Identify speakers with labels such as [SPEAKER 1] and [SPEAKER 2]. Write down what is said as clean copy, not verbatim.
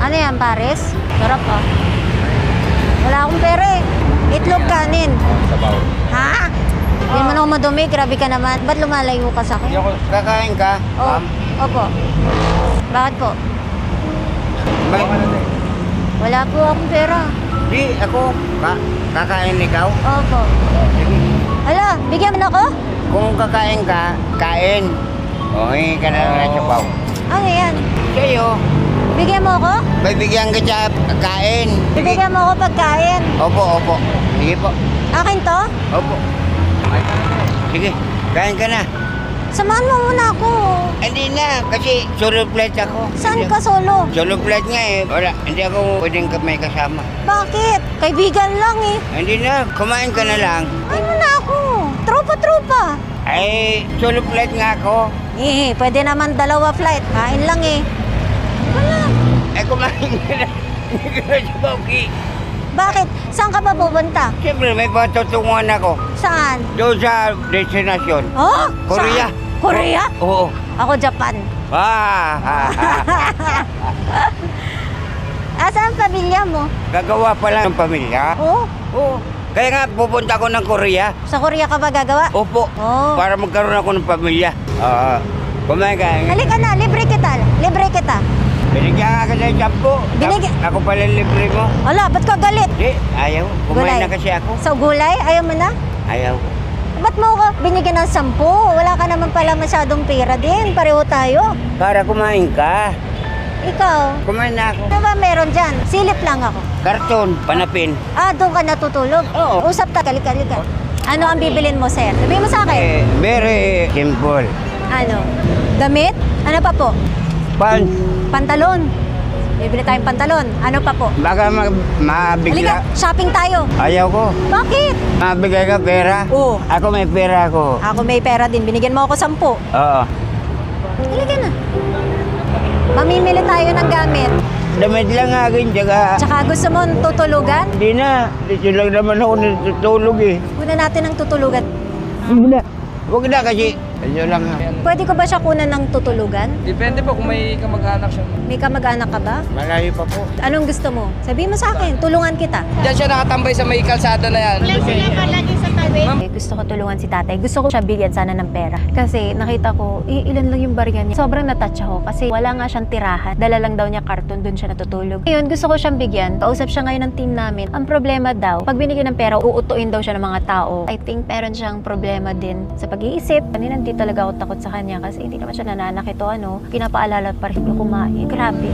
[SPEAKER 1] Ano yan, Paris? Sarap ah. Wala akong pera eh. Itlog kanin.
[SPEAKER 2] Sabaw.
[SPEAKER 1] Ha? Hindi mo naman madumi, grabe ka naman. Ba't lumalayo ka sa akin?
[SPEAKER 2] Kakain ka?
[SPEAKER 1] Oh, opo. Bakit po?
[SPEAKER 2] May...
[SPEAKER 1] Wala po akong pera.
[SPEAKER 2] Di, ako. Kakain ikaw?
[SPEAKER 1] Opo.
[SPEAKER 2] Sige.
[SPEAKER 1] Hala, bigyan mo na ako?
[SPEAKER 2] Kung kakain ka, kain. O, hingi ka na lang ng sabaw.
[SPEAKER 1] Ano yan?
[SPEAKER 2] Sa'yo,
[SPEAKER 1] Bigyan mo ako?
[SPEAKER 2] bibigyan ka sa kain. Sige.
[SPEAKER 1] Bibigyan mo ako pagkain.
[SPEAKER 2] Opo. Sige po.
[SPEAKER 1] Akin to?
[SPEAKER 2] Opo. Sige, kain ka na.
[SPEAKER 1] Samahan mo muna ako.
[SPEAKER 2] Hindi na, kasi solo flight ako.
[SPEAKER 1] Saan ka solo?
[SPEAKER 2] Solo flight nga eh. Wala, hindi ako pwedeng may kasama.
[SPEAKER 1] Bakit? Kaibigan lang eh.
[SPEAKER 2] Hindi na, kumain ka na lang.
[SPEAKER 1] Ay mo na ako. Tropa-tropa.
[SPEAKER 2] Ay, solo flight nga ako.
[SPEAKER 1] Eh, pwede naman dalawa flight. Kain lang eh. Wala.
[SPEAKER 2] Ay, kumain ka na. Hindi ka na sa Bauki.
[SPEAKER 1] Bakit? Saan ka pa pupunta?
[SPEAKER 2] Siyempre, may patutunguhan ako.
[SPEAKER 1] Saan?
[SPEAKER 2] Doon sa destinasyon.
[SPEAKER 1] Oh?
[SPEAKER 2] Korea.
[SPEAKER 1] Saan? Korea?
[SPEAKER 2] Oo.
[SPEAKER 1] Ako Japan. Asan ang pamilya mo?
[SPEAKER 2] Gagawa pala ng pamilya.
[SPEAKER 1] Oh?
[SPEAKER 2] Oo. Kaya nga, pupunta ako ng Korea.
[SPEAKER 1] Sa Korea ka ba gagawa?
[SPEAKER 2] Opo.
[SPEAKER 1] Oh.
[SPEAKER 2] Para magkaroon ako ng pamilya. Kumain ka.
[SPEAKER 1] Halika na, libre kita. Libre kita.
[SPEAKER 2] Binigyan ka ng sampo. Ako pala libre mo.
[SPEAKER 1] Wala, ba't ka galit?
[SPEAKER 2] Di, ayaw. Kumain na kasi ako.
[SPEAKER 1] Sa gulay? Ayaw mo na?
[SPEAKER 2] Ayaw.
[SPEAKER 1] Ba't mo ko binigyan ng 10? Wala ka naman pala masyadong pera din. Pareho tayo.
[SPEAKER 2] Para kumain ka.
[SPEAKER 1] Ikaw?
[SPEAKER 2] Kumain na ako.
[SPEAKER 1] Ano ba meron dyan? Silip lang ako.
[SPEAKER 2] Karton, panapin.
[SPEAKER 1] Doon ka natutulog?
[SPEAKER 2] Oo.
[SPEAKER 1] Usap ta, kalika. Ano ang bibilin mo, sir? Sabihin mo sa akin.
[SPEAKER 2] Very simple.
[SPEAKER 1] Ano? Damit? Ano pa po?
[SPEAKER 2] Pan,
[SPEAKER 1] Pantalon. Bibili tayong pantalon. Ano pa po?
[SPEAKER 2] baka
[SPEAKER 1] Halika,
[SPEAKER 2] mabigla.
[SPEAKER 1] shopping tayo.
[SPEAKER 2] Ayaw ko.
[SPEAKER 1] Bakit?
[SPEAKER 2] Mabigay ka pera.
[SPEAKER 1] Oo.
[SPEAKER 2] Ako may pera ako.
[SPEAKER 1] Ako may pera din. Binigyan mo ako 10.
[SPEAKER 2] Oo.
[SPEAKER 1] Halika na. Mamimili tayo ng gamit.
[SPEAKER 2] Damit lang akin, tsaka...
[SPEAKER 1] Tsaka gusto mo tutulugan?
[SPEAKER 2] Hindi na. Dito lang naman ako natutulog eh.
[SPEAKER 1] Una natin ng tutulugan.
[SPEAKER 2] Huwag na. Huwag na kasi. Ito lang.
[SPEAKER 1] Pwede ko ba siya kunan ng tutulugan?
[SPEAKER 3] Depende po kung may kamag-anak siya.
[SPEAKER 1] May kamag-anak ka ba?
[SPEAKER 2] Malayo pa po.
[SPEAKER 1] Anong gusto mo? Sabihin mo sa akin, tulungan kita.
[SPEAKER 3] Diyan siya nakatambay sa may kalsada na yan.
[SPEAKER 1] Gusto ko tulungan si tatay. Gusto ko siya bigyan sana ng pera. Kasi nakita ko, ilan lang yung barya niya. Sobrang natouch ako kasi wala nga siyang tirahan. Dala lang daw niya karton, dun siya natutulog. Ngayon, gusto ko siyang bigyan. Kausap siya ngayon ng team namin. Ang problema daw, pag binigyan ng pera, uutuin daw siya ng mga tao. I think meron siyang problema din sa pag-iisip. Kanina hindi talaga ako takot sa kanya kasi hindi naman siya nananakit o pinapaalala pa rin yung kumain. Grabe.